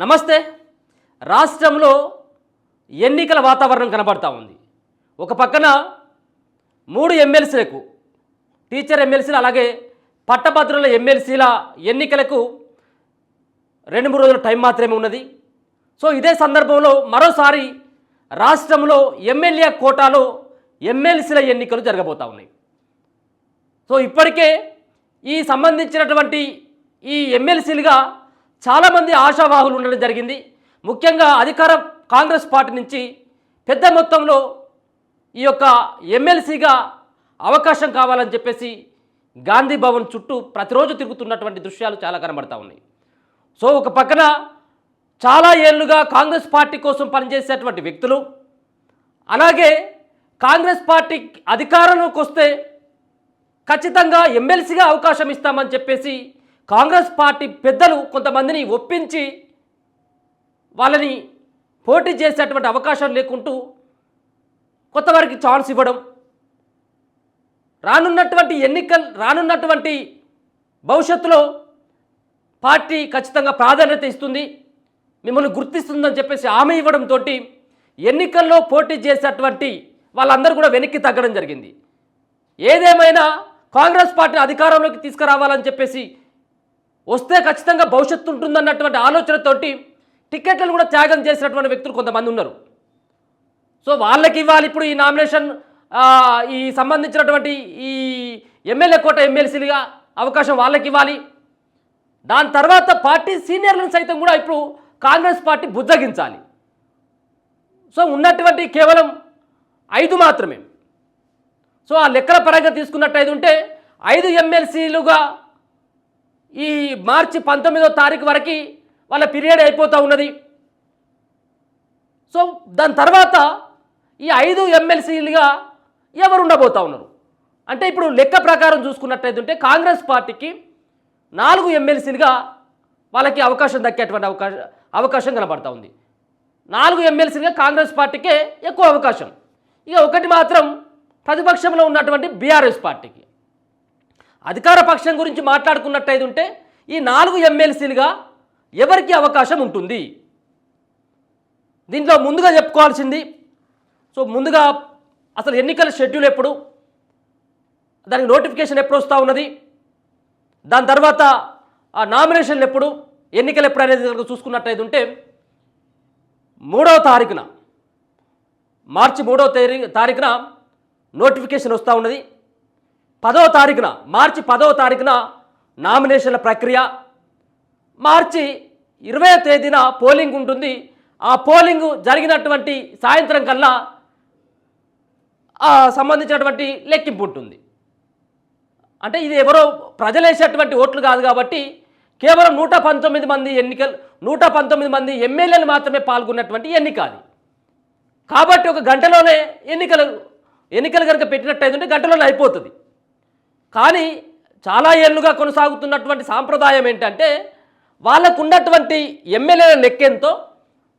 నమస్తే. రాష్ట్రంలో ఎన్నికల వాతావరణం కనబడతా ఉంది. ఒక పక్కన 3 ఎమ్మెల్సీలకు, టీచర్ ఎమ్మెల్సీలు అలాగే పట్టభద్రుల ఎమ్మెల్సీల ఎన్నికలకు 2-3 రోజుల టైం మాత్రమే ఉన్నది. సో ఇదే సందర్భంలో మరోసారి రాష్ట్రంలో ఎమ్మెల్యే కోటాలో ఎమ్మెల్సీల ఎన్నికలు జరగబోతూ ఉన్నాయి. సో ఇప్పటికే ఈ సంబంధించినటువంటి ఈ ఎమ్మెల్సీలుగా చాలామంది ఆశావాహులు ఉండడం జరిగింది. ముఖ్యంగా అధికార కాంగ్రెస్ పార్టీ నుంచి పెద్ద మొత్తంలో ఈ యొక్క ఎమ్మెల్సీగా అవకాశం కావాలని చెప్పేసి గాంధీ భవన్ చుట్టూ ప్రతిరోజు తిరుగుతున్నటువంటి దృశ్యాలు చాలా కనబడతా ఉన్నాయి. సో ఒక పక్కన చాలా ఏళ్ళుగా కాంగ్రెస్ పార్టీ కోసం పనిచేసేటువంటి వ్యక్తులు, అలాగే కాంగ్రెస్ పార్టీ అధికారంలోకి వస్తే ఖచ్చితంగా ఎమ్మెల్సీగా అవకాశం ఇస్తామని చెప్పేసి కాంగ్రెస్ పార్టీ పెద్దలు కొంతమందిని ఒప్పించి వాళ్ళని పోటీ చేసేటువంటి అవకాశం లేకుంటూ కొత్త వారికి ఛాన్స్ ఇవ్వడం, రానున్నటువంటి భవిష్యత్తులో పార్టీ ఖచ్చితంగా ప్రాధాన్యత ఇస్తుంది, మిమ్మల్ని గుర్తిస్తుందని చెప్పేసి హామీ ఇవ్వడంతో ఎన్నికల్లో పోటీ చేసేటువంటి వాళ్ళందరూ కూడా వెనక్కి తగ్గడం జరిగింది. ఏదేమైనా కాంగ్రెస్ పార్టీ అధికారంలోకి తీసుకురావాలని చెప్పేసి వస్తే ఖచ్చితంగా భవిష్యత్తు ఉంటుందన్నటువంటి ఆలోచనతోటి టికెట్లను కూడా త్యాగం చేసినటువంటి వ్యక్తులు కొంతమంది ఉన్నారు. సో వాళ్ళకి ఇవ్వాలి ఇప్పుడు ఈ నామినేషన్, ఈ సంబంధించినటువంటి ఈ ఎమ్మెల్యే కోట ఎమ్మెల్సీలుగా అవకాశం వాళ్ళకి ఇవ్వాలి. దాని తర్వాత పార్టీ సీనియర్లను సైతం కూడా ఇప్పుడు కాంగ్రెస్ పార్టీ బుజ్జగించాలి. సో ఉన్నటువంటి కేవలం 5 మాత్రమే. సో ఆ లెక్కల పరంగా తీసుకున్నట్టయితే ఉంటే 5 ఎమ్మెల్సీలుగా ఈ మార్చి 19వ తారీఖు వరకు వాళ్ళ పీరియడ్ అయిపోతూ ఉన్నది. సో దాని తర్వాత ఈ 5 ఎమ్మెల్సీలుగా ఎవరు ఉండబోతూ ఉన్నారు అంటే ఇప్పుడు లెక్క ప్రకారం చూసుకున్నట్టయితే ఉంటే కాంగ్రెస్ పార్టీకి 4 ఎమ్మెల్సీలుగా వాళ్ళకి అవకాశం దక్కేటువంటి అవకాశం కనబడతా ఉంది. 4 ఎమ్మెల్సీలుగా కాంగ్రెస్ పార్టీకే ఎక్కువ అవకాశం. ఇక ఒకటి మాత్రం ప్రతిపక్షంలో ఉన్నటువంటి బీఆర్ఎస్ పార్టీకి. అధికార పక్షం గురించి మాట్లాడుకున్నట్టయితే ఉంటే ఈ 4 ఎమ్మెల్సీలుగా ఎవరికి అవకాశం ఉంటుంది? దీంట్లో ముందుగా చెప్పుకోవాల్సింది, సో ముందుగా అసలు ఎన్నికల షెడ్యూల్ ఎప్పుడు, దానికి నోటిఫికేషన్ ఎప్పుడు వస్తూ ఉన్నది, దాని తర్వాత ఆ నామినేషన్లు ఎప్పుడు, ఎన్నికలు ఎప్పుడు అనేది కనుక చూసుకున్నట్టయితే ఉంటే 3వ తారీఖున, మార్చి 3వ తారీఖున నోటిఫికేషన్ వస్తూ ఉన్నది. 10వ తారీఖున, మార్చి 10వ తారీఖున నామినేషన్ల ప్రక్రియ, మార్చి 20వ తేదీన పోలింగ్ ఉంటుంది. ఆ పోలింగ్ జరిగినటువంటి సాయంత్రం కల్లా సంబంధించినటువంటి లెక్కింపు ఉంటుంది. అంటే ఇది ఎవరో ప్రజలు వేసేటువంటి ఓట్లు కాదు కాబట్టి కేవలం 119 మంది 119 మంది ఎమ్మెల్యేలు మాత్రమే పాల్గొన్నటువంటి ఎన్నిక అది. కాబట్టి ఒక గంటలోనే ఎన్నికలు కనుక పెట్టినట్టయితే ఉంటే గంటలోనే అయిపోతుంది. కానీ చాలా ఏళ్ళుగా కొనసాగుతున్నటువంటి సాంప్రదాయం ఏంటంటే వాళ్ళకు ఉన్నటువంటి ఎమ్మెల్యేల లెక్కెంతో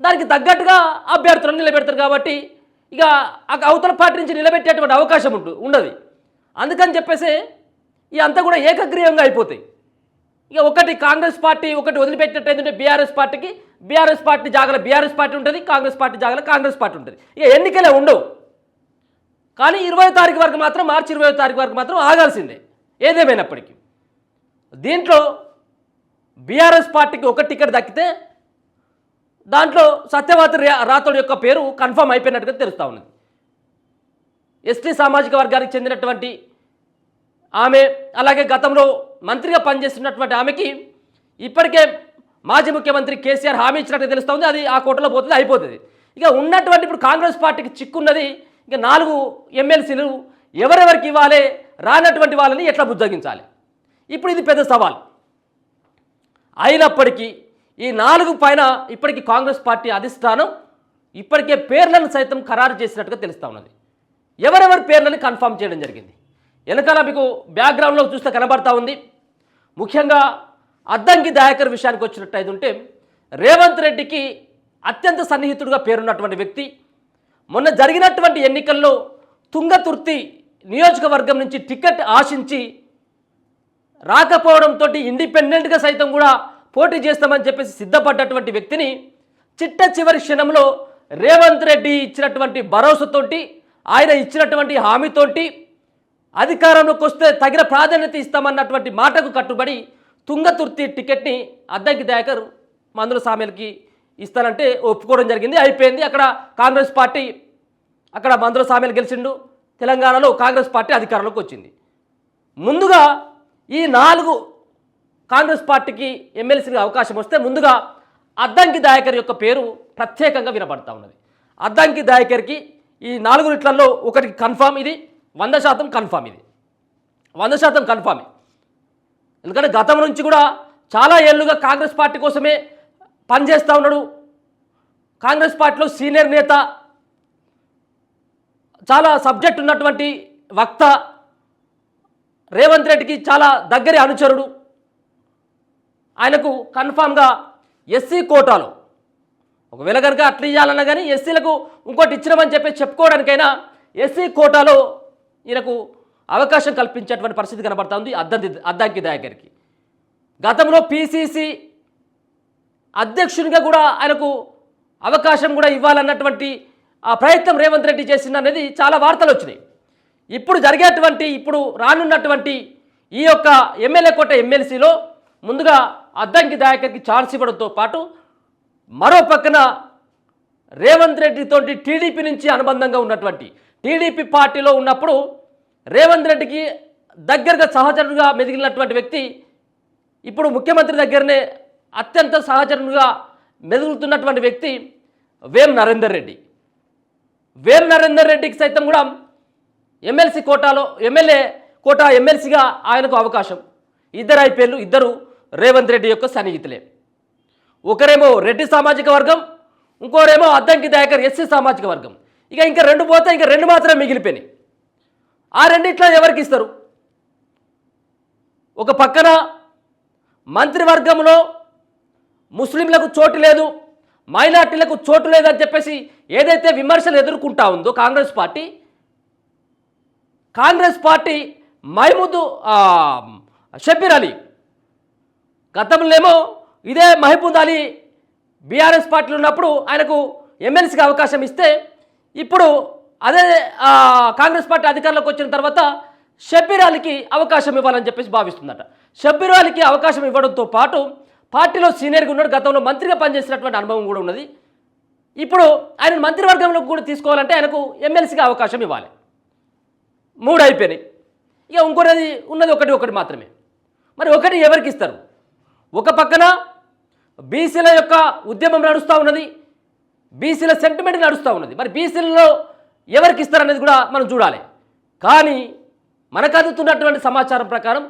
దానికి తగ్గట్టుగా అభ్యర్థులను నిలబెడతారు. కాబట్టి ఇక అవతల పార్టీ నుంచి నిలబెట్టేటువంటి అవకాశం ఉండదు. అందుకని చెప్పేసి ఇక అంతా కూడా ఏకగ్రీవంగా అయిపోతాయి. ఇక ఒకటి కాంగ్రెస్ పార్టీ ఒకటి వదిలిపెట్టినట్టయితే బీఆర్ఎస్ పార్టీ జాగల బీఆర్ఎస్ పార్టీ ఉంటుంది, కాంగ్రెస్ పార్టీ జాగల కాంగ్రెస్ పార్టీ ఉంటుంది. ఇక ఎన్నికలే ఉండవు. కానీ 20వ తారీఖు వరకు మాత్రం, మార్చి 20వ తారీఖు వరకు మాత్రం ఆగాల్సిందే ఏదేమైనప్పటికీ. దీంట్లో బీఆర్ఎస్ పార్టీకి ఒక టికెట్ దక్కితే దాంట్లో సత్యవతి రాథోడ్ యొక్క పేరు కన్ఫర్మ్ అయిపోయినట్టుగా తెలుస్తూ ఉన్నది. ఎస్టీ సామాజిక వర్గానికి చెందినటువంటి ఆమె, అలాగే గతంలో మంత్రిగా పనిచేస్తున్నటువంటి ఆమెకి ఇప్పటికే మాజీ ముఖ్యమంత్రి కేసీఆర్ హామీ ఇచ్చినట్టుగా తెలుస్తూ ఉంది. అది ఆ కోటలో పోతుంది, అయిపోతుంది. ఇక ఉన్నటువంటి ఇప్పుడు కాంగ్రెస్ పార్టీకి చిక్కున్నది ఇక 4 ఎమ్మెల్సీలు ఎవరెవరికి ఇవ్వాలి, రానటువంటి వాళ్ళని ఎట్లా బుజ్జగించాలి. ఇప్పుడు ఇది పెద్ద సవాల్. అయినప్పటికీ ఈ 4 పైన ఇప్పటికీ కాంగ్రెస్ పార్టీ అధిష్టానం ఇప్పటికే పేర్లను సైతం ఖరారు చేసినట్టుగా తెలుస్తూ ఉన్నది. ఎవరెవరి పేర్లని కన్ఫర్మ్ చేయడం జరిగింది. వెనకాల మీకు బ్యాక్గ్రౌండ్లో చూస్తే కనబడతా ఉంది. ముఖ్యంగా అద్దంకి దయాకర్ విషయానికి వచ్చినట్టయితే ఉంటే రేవంత్ రెడ్డికి అత్యంత సన్నిహితుడిగా పేరున్నటువంటి వ్యక్తి. మొన్న జరిగినటువంటి ఎన్నికల్లో తుంగతుర్తి నియోజకవర్గం నుంచి టికెట్ ఆశించి రాకపోవడంతో ఇండిపెండెంట్గా సైతం కూడా పోటీ చేస్తామని చెప్పేసి సిద్ధపడ్డటువంటి వ్యక్తిని చిట్ట చివరి క్షణంలో రేవంత్ రెడ్డి ఇచ్చినటువంటి భరోసాతోటి, ఆయన ఇచ్చినటువంటి హామీతోటి అధికారంలోకి వస్తే తగిన ప్రాధాన్యత ఇస్తామన్నటువంటి మాటకు కట్టుబడి తుంగతుర్తి టికెట్ని అద్దంకి దయాకర్ మందుల సామెలకి ఇస్తానంటే ఒప్పుకోవడం జరిగింది. అయిపోయింది. అక్కడ కాంగ్రెస్ పార్టీ, అక్కడ మందుల సామెలు గెలిచిండు. తెలంగాణలో కాంగ్రెస్ పార్టీ అధికారంలోకి వచ్చింది. ముందుగా ఈ 4 కాంగ్రెస్ పార్టీకి ఎమ్మెల్సీగా అవకాశం వస్తే ముందుగా అద్దంకి దయాకర్ యొక్క పేరు ప్రత్యేకంగా వినపడతా ఉన్నది. అద్దంకి దయాకర్కి ఈ 4 రిట్లలో ఒకటి కన్ఫామ్, ఇది 100% కన్ఫామ్, ఇది 100% కన్ఫామే. ఎందుకంటే గతం నుంచి కూడా చాలా ఏళ్ళుగా కాంగ్రెస్ పార్టీ కోసమే పనిచేస్తూ ఉన్నాడు. కాంగ్రెస్ పార్టీలో సీనియర్ నేత, చాలా సబ్జెక్ట్ ఉన్నటువంటి వక్త, రేవంత్ రెడ్డికి చాలా దగ్గరి అనుచరుడు. ఆయనకు కన్ఫామ్గా ఎస్సీ కోటాలో ఒకవేళ కనుక అట్లా ఇవ్వాలన్నా కానీ ఎస్సీలకు ఇంకోటి ఇచ్చినామని చెప్పి చెప్పుకోవడానికైనా ఎస్సీ కోటాలో ఈయనకు అవకాశం కల్పించేటువంటి పరిస్థితి కనబడతా ఉంది అద్దంకి దయాకర్కి. గతంలో పిసిసి అధ్యక్షునిగా కూడా ఆయనకు అవకాశం కూడా ఇవ్వాలన్నటువంటి ఆ ప్రయత్నం రేవంత్ రెడ్డి చేసిందనేది చాలా వార్తలు వచ్చినాయి. ఇప్పుడు రానున్నటువంటి ఈ యొక్క ఎమ్మెల్యే కోట ఎమ్మెల్సీలో ముందుగా అద్దంకి దయాకర్కి ఛాన్స్ ఇవ్వడంతో పాటు మరో పక్కన రేవంత్ రెడ్డితోటి టీడీపీ నుంచి అనుబంధంగా ఉన్నటువంటి, టీడీపీ పార్టీలో ఉన్నప్పుడు రేవంత్ రెడ్డికి దగ్గరగా సహచరుడుగా మెదిలినటువంటి వ్యక్తి, ఇప్పుడు ముఖ్యమంత్రి దగ్గరనే అత్యంత సహచరుడుగా మెదులుతున్నటువంటి వ్యక్తి వేం నరేందర్ రెడ్డి. వేం నరేందర్ రెడ్డికి సైతం కూడా ఎమ్మెల్సీ కోటాలో ఎమ్మెల్యే కోటా ఎమ్మెల్సీగా ఆయనకు అవకాశం. ఇద్దరు ఐపీఎల్, ఇద్దరు రేవంత్ రెడ్డి యొక్క సన్నిహితులే. ఒకరేమో రెడ్డి సామాజిక వర్గం, ఇంకోరేమో అద్దంకి దయాకర్ ఎస్సీ సామాజిక వర్గం. ఇంకా 2 పోతే ఇంకా 2 మాత్రమే మిగిలిపోయినాయి. ఆ రెండిట్లో ఎవరికి ఇస్తారు? ఒక పక్కన మంత్రివర్గంలో ముస్లింలకు చోటు లేదు, మైనార్టీలకు చోటు లేదని చెప్పేసి ఏదైతే విమర్శలు ఎదుర్కొంటా ఉందో కాంగ్రెస్ పార్టీ మహమూద్ షబ్బీర్ అలీ, గతంలోనేమో ఇదే మహమూద్ అలీ బీఆర్ఎస్ పార్టీలో ఉన్నప్పుడు ఆయనకు ఎమ్మెల్సీకి అవకాశం ఇస్తే, ఇప్పుడు అదే కాంగ్రెస్ పార్టీ అధికారంలోకి వచ్చిన తర్వాత షబ్బీర్ అలీకి అవకాశం ఇవ్వాలని చెప్పేసి భావిస్తుందట. షబ్బీర్ అలీకి అవకాశం ఇవ్వడంతో పాటు పార్టీలో సీనియర్గా ఉన్నాడు, గతంలో మంత్రిగా పనిచేసినటువంటి అనుభవం కూడా ఉన్నది. ఇప్పుడు ఆయన మంత్రివర్గంలోకి కూడా తీసుకోవాలంటే ఆయనకు ఎమ్మెల్సీగా అవకాశం ఇవ్వాలి. 3 అయిపోయినాయి. ఇక ఇంకోటి ఉన్నది ఒకటి మాత్రమే. మరి ఒకటి ఎవరికి ఇస్తారు? ఒక పక్కన బీసీల యొక్క ఉద్యమం నడుస్తూ ఉన్నది, బీసీల సెంటిమెంట్ నడుస్తూ ఉన్నది. మరి బీసీలలో ఎవరికి ఇస్తారనేది కూడా మనం చూడాలి. కానీ మనకు అందుతున్నటువంటి సమాచారం ప్రకారం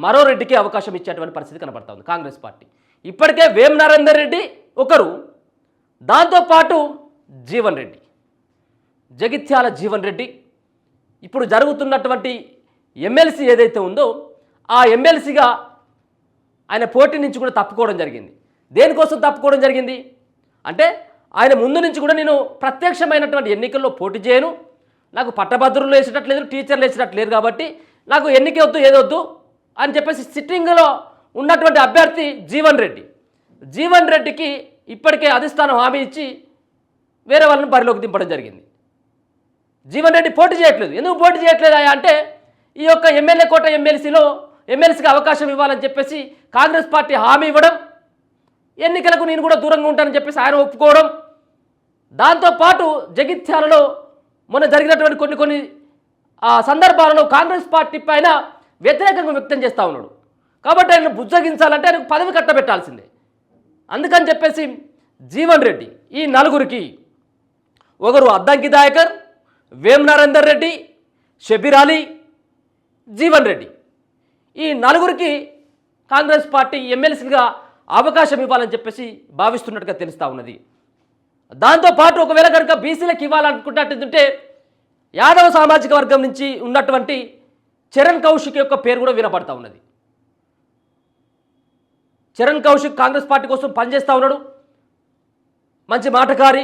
మరో రెడ్డికి అవకాశం ఇచ్చేటువంటి పరిస్థితి కనబడతా ఉంది కాంగ్రెస్ పార్టీ. ఇప్పటికే వేం నరేందర్ రెడ్డి ఒకరు, దాంతోపాటు జీవన్ రెడ్డి, జగిత్యాల జీవన్ రెడ్డి ఇప్పుడు జరుగుతున్నటువంటి ఎమ్మెల్సీ ఏదైతే ఉందో ఆ ఎమ్మెల్సీగా ఆయన పోటీ నుంచి కూడా తప్పుకోవడం జరిగింది. దేనికోసం తప్పుకోవడం జరిగింది అంటే, ఆయన ముందు నుంచి కూడా నేను ప్రత్యక్షమైనటువంటి ఎన్నికల్లో పోటీ చేయను, నాకు పట్టభద్రులు వేసేటట్లేదు, టీచర్లు వేసేటట్లేదు, కాబట్టి నాకు ఎన్నిక వద్దు ఏదొద్దు అని చెప్పేసి సిట్టింగ్లో ఉన్నటువంటి అభ్యర్థి జీవన్ రెడ్డికి ఇప్పటికే అధిష్టానం హామీ ఇచ్చి వేరే వాళ్ళని బరిలోకి దింపడం జరిగింది. జీవన్ రెడ్డి పోటీ చేయట్లేదు. ఎందుకు పోటీ చేయట్లేదు అంటే, ఈ యొక్క ఎమ్మెల్యే కోట ఎమ్మెల్సీకి అవకాశం ఇవ్వాలని చెప్పేసి కాంగ్రెస్ పార్టీ హామీ ఇవ్వడం, ఎన్నికలకు నేను కూడా దూరంగా ఉంటానని చెప్పేసి ఆయన ఒప్పుకోవడం, దాంతోపాటు జగిత్యాలలో మొన్న జరిగినటువంటి కొన్ని సందర్భాలలో కాంగ్రెస్ పార్టీ పైన వ్యతిరేకంగా వ్యక్తం చేస్తూ ఉన్నాడు. కాబట్టి ఆయన బుజ్జగించాలంటే ఆయనకు పదవి కట్టబెట్టాల్సిందే. అందుకని చెప్పేసి జీవన్ రెడ్డి ఈ 4కి, ఒకరు అద్దంకి దయాకర్, వేం నరేందర్ రెడ్డి, షబ్బీర్ అలీ, జీవన్ రెడ్డి, ఈ 4కి కాంగ్రెస్ పార్టీ ఎమ్మెల్సీగా అవకాశం ఇవ్వాలని చెప్పేసి భావిస్తున్నట్టుగా తెలుస్తూ ఉన్నది. దాంతోపాటు ఒకవేళ కనుక బీసీలకు ఇవ్వాలనుకుంటే యాదవ సామాజిక వర్గం నుంచి ఉన్నటువంటి చరణ్ కౌశిక్ యొక్క పేరు కూడా వినపడతా ఉన్నది. చరణ్ కౌశిక్ కాంగ్రెస్ పార్టీ కోసం పనిచేస్తూ ఉన్నాడు, మంచి మాటకారి,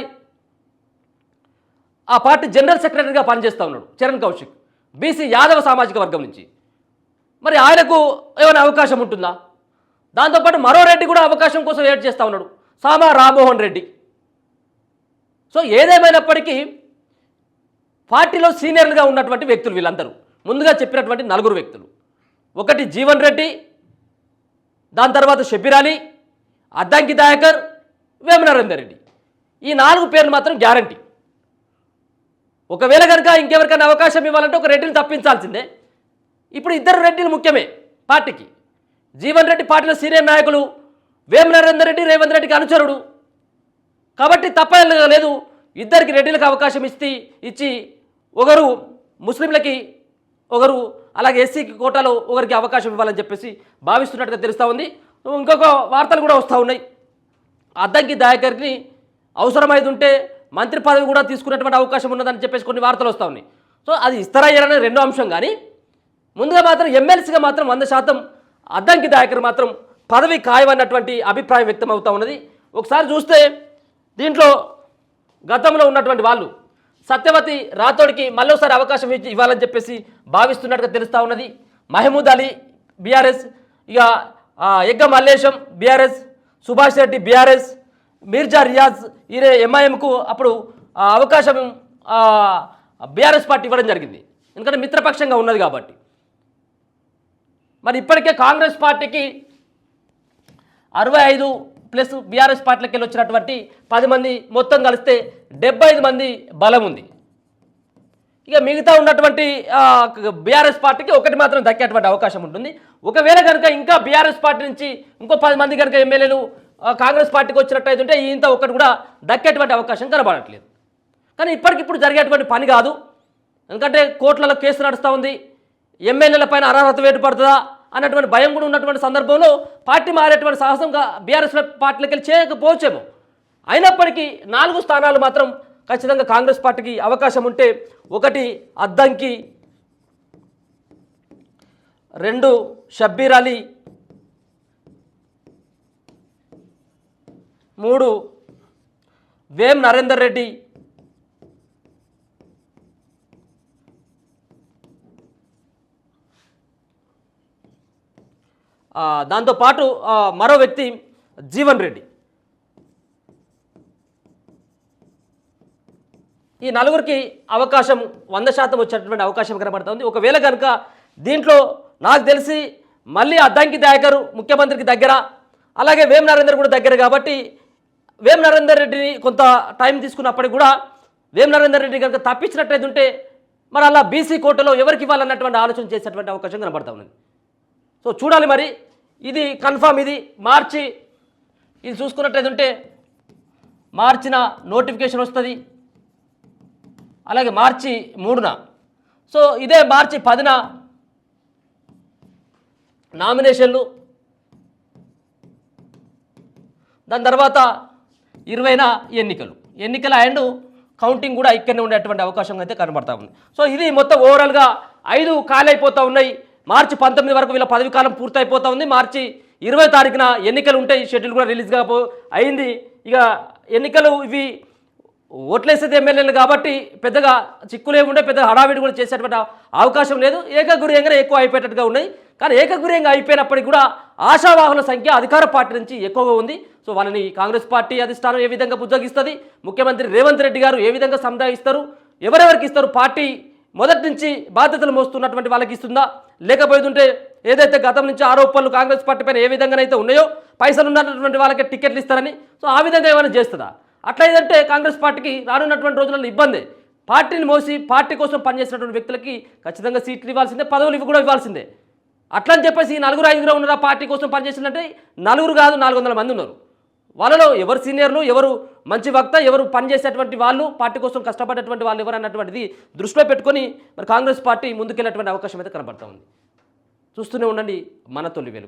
ఆ పార్టీ జనరల్ సెక్రటరీగా పనిచేస్తూ ఉన్నాడు చరణ్ కౌశిక్, బీసీ యాదవ సామాజిక వర్గం నుంచి. మరి ఆయనకు ఏమైనా అవకాశం ఉంటుందా? దాంతోపాటు మరో రెడ్డి కూడా అవకాశం కోసం వెయిట్ చేస్తూ ఉన్నాడు, సామా రామ్మోహన్ రెడ్డి. సో ఏదేమైనప్పటికీ పార్టీలో సీనియర్లుగా ఉన్నటువంటి వ్యక్తులు వీళ్ళందరూ, ముందుగా చెప్పినటువంటి నలుగురు వ్యక్తులు, ఒకటి జీవన్ రెడ్డి, దాని తర్వాత షబ్బీర్ అలీ, అద్దంకి దయాకర్, వేమ నరేందర్ రెడ్డి. ఈ 4 పేర్లు మాత్రం గ్యారంటీ. ఒకవేళ కనుక ఇంకెవరికైనా అవకాశం ఇవ్వాలంటే ఒక రెడ్డిని తప్పించాల్సిందే. ఇప్పుడు ఇద్దరు రెడ్డిలు ముఖ్యమే పార్టీకి. జీవన్ రెడ్డి పార్టీలో సీనియర్ నాయకులు, వేమ నరేందర్ రెడ్డి రేవంత్ రెడ్డికి అనుచరుడు. కాబట్టి తప్పేం లేదు, ఇద్దరికి రెడ్డిలకు అవకాశం ఇచ్చి ఒకరు ముస్లింలకి, ఒకరు అలాగే ఎస్సీకి కోటాలో ఒకరికి అవకాశం ఇవ్వాలని చెప్పేసి భావిస్తున్నట్టుగా తెలుస్తూ ఉంది. ఇంకొక వార్తలు కూడా వస్తూ ఉన్నాయి, అద్దంకి దయాకర్ని అవసరమైంది ఉంటే మంత్రి పదవి కూడా తీసుకునేటువంటి అవకాశం ఉన్నదని చెప్పేసి కొన్ని వార్తలు వస్తూ ఉన్నాయి. సో అది ఇస్తారయ్యారనే రెండో అంశం. కానీ ముందుగా మాత్రం ఎమ్మెల్సీగా మాత్రం 100% అద్దంకి దయాకర్ మాత్రం పదవి ఖాయమన్నటువంటి అభిప్రాయం వ్యక్తం అవుతూ ఉన్నది. ఒకసారి చూస్తే దీంట్లో గతంలో ఉన్నటువంటి వాళ్ళు సత్యవతి రాథోడ్కి మళ్ళీసారి అవకాశం ఇవ్వాలని చెప్పేసి భావిస్తున్నట్టుగా తెలుస్తూ ఉన్నది. మహమూద్ అలీ బీఆర్ఎస్, ఇక ఎగ్గ మల్లేశం బీఆర్ఎస్, సుభాష్ రెడ్డి బీఆర్ఎస్, మీర్జా రియాజ్ ఈయన ఎంఐఎంకు అప్పుడు అవకాశం బీఆర్ఎస్ పార్టీ ఇవ్వడం జరిగింది, ఎందుకంటే మిత్రపక్షంగా ఉన్నది కాబట్టి. మరి ఇప్పటికే కాంగ్రెస్ పార్టీకి 65+ బీఆర్ఎస్ పార్టీలకు వెళ్ళి వచ్చినటువంటి 10 మంది మొత్తం కలిస్తే 75 మంది బలం ఉంది. ఇక మిగతా ఉన్నటువంటి బీఆర్ఎస్ పార్టీకి ఒకటి మాత్రం దక్కేటువంటి అవకాశం ఉంటుంది. ఒకవేళ కనుక ఇంకా బీఆర్ఎస్ పార్టీ నుంచి ఇంకో 10 మంది కనుక ఎమ్మెల్యేలు కాంగ్రెస్ పార్టీకి వచ్చినట్టయితే ఉంటే ఇంత ఒకటి కూడా దక్కేటువంటి అవకాశం కనబడట్లేదు. కానీ ఇప్పటికిప్పుడు జరిగేటువంటి పని కాదు, ఎందుకంటే కోర్టులలో కేసు నడుస్తూ ఉంది, ఎమ్మెల్యేల పైన అనర్హత వేటు పడుతుందా అన్నటువంటి భయం కూడా ఉన్నటువంటి సందర్భంలో పార్టీ మారేటువంటి సాహసంగా బీఆర్ఎస్ పార్టీలకు వెళ్ళి చేయకపోవచ్చేమో. అయినప్పటికీ 4 స్థానాలు మాత్రం ఖచ్చితంగా కాంగ్రెస్ పార్టీకి అవకాశం ఉంటే, ఒకటి అద్దంకి, 2 షబ్బీర్ అలీ, 3 వేం నరేందర్ రెడ్డి, 4 దాంతోపాటు మరో వ్యక్తి జీవన్ రెడ్డి. ఈ 4కి అవకాశం 100% వచ్చేటటువంటి అవకాశం కనబడుతుంది. ఒకవేళ కనుక దీంట్లో నాకు తెలిసి మళ్ళీ అద్దంకి దయాకర్ ముఖ్యమంత్రికి దగ్గర, అలాగే వేం నరేందర్ కూడా దగ్గర కాబట్టి వేం నరేందర్ రెడ్డిని కొంత టైం తీసుకున్నప్పటికీ కూడా వేం నరేందర్ రెడ్డి కనుక తప్పించినట్టయితే ఉంటే మరి అలా బీసీ కోటలో ఎవరికి ఇవ్వాలన్నటువంటి ఆలోచన చేసేటువంటి అవకాశం కనబడతా ఉన్నది. సో చూడాలి మరి, ఇది కన్ఫామ్. ఇది మార్చి, ఇది చూసుకున్నట్టయితే ఉంటే మార్చిన నోటిఫికేషన్ వస్తుంది, అలాగే మార్చి 3న, సో ఇదే మార్చి 10న నామినేషన్లు, దాని తర్వాత 20న ఎన్నికల అండ్ కౌంటింగ్ కూడా ఇక్కడనే ఉండేటువంటి అవకాశం అయితే కనబడతా ఉంది. సో ఇది మొత్తం ఓవరాల్గా 5 ఖాళీ అయిపోతూ ఉన్నాయి. మార్చి 19 వరకు వీళ్ళ పదవి కాలం పూర్తయిపోతూ ఉంది. మార్చి 20 తారీఖున ఎన్నికలు ఉంటాయి, షెడ్యూల్ కూడా రిలీజ్గా అయింది. ఇక ఎన్నికలు ఇవి ఓట్లేసేది ఎమ్మెల్యేలు కాబట్టి పెద్దగా చిక్కులు ఏముండే, పెద్ద హడావిడి కూడా చేసేటువంటి అవకాశం లేదు. ఏకగురియంగానే ఎక్కువ అయిపోయేటట్టుగా ఉన్నాయి. కానీ ఏకగురియంగా అయిపోయినప్పటికీ కూడా ఆశావాహుల సంఖ్య అధికార పార్టీ నుంచి ఎక్కువగా ఉంది. సో వాళ్ళని కాంగ్రెస్ పార్టీ అధిష్టానం ఏ విధంగా బుజ్జగిస్తుంది, ముఖ్యమంత్రి రేవంత్ రెడ్డి గారు ఏ విధంగా సంధాయిస్తారు, ఎవరెవరికి ఇస్తారు, పార్టీ మొదటి నుంచి బాధ్యతలు మోస్తున్నటువంటి వాళ్ళకి ఇస్తుందా, లేకపోతుంటే ఏదైతే గతం నుంచి ఆరోపణలు కాంగ్రెస్ పార్టీ పైన ఏ విధంగానైతే ఉన్నాయో పైసలు ఉన్నటువంటి వాళ్ళకి టికెట్లు ఇస్తారని, సో ఆ విధంగా ఏమైనా చేస్తుందా? అట్లయితే కాంగ్రెస్ పార్టీకి రానున్నటువంటి రోజులలో ఇబ్బంది. పార్టీని మోసి పార్టీ కోసం పనిచేసినటువంటి వ్యక్తులకి ఖచ్చితంగా సీట్లు ఇవ్వాల్సిందే, పదవులు ఇవి కూడా ఇవ్వాల్సిందే. అట్లని చెప్పేసి 4-5 ఉన్నారా పార్టీ కోసం పనిచేసినట్టే, 4 కాదు 400 మంది ఉన్నారు. వాళ్ళలో ఎవరు సీనియర్లు, ఎవరు మంచి వక్త, ఎవరు పనిచేసేటువంటి వాళ్ళు, పార్టీ కోసం కష్టపడేటువంటి వాళ్ళు ఎవరు అన్నటువంటిది దృష్టిలో పెట్టుకొని మరి కాంగ్రెస్ పార్టీ ముందుకెళ్ళేటువంటి అవకాశం అయితే కనబడతా ఉంది. చూస్తూనే ఉండండి మన తొలి వెలుగు.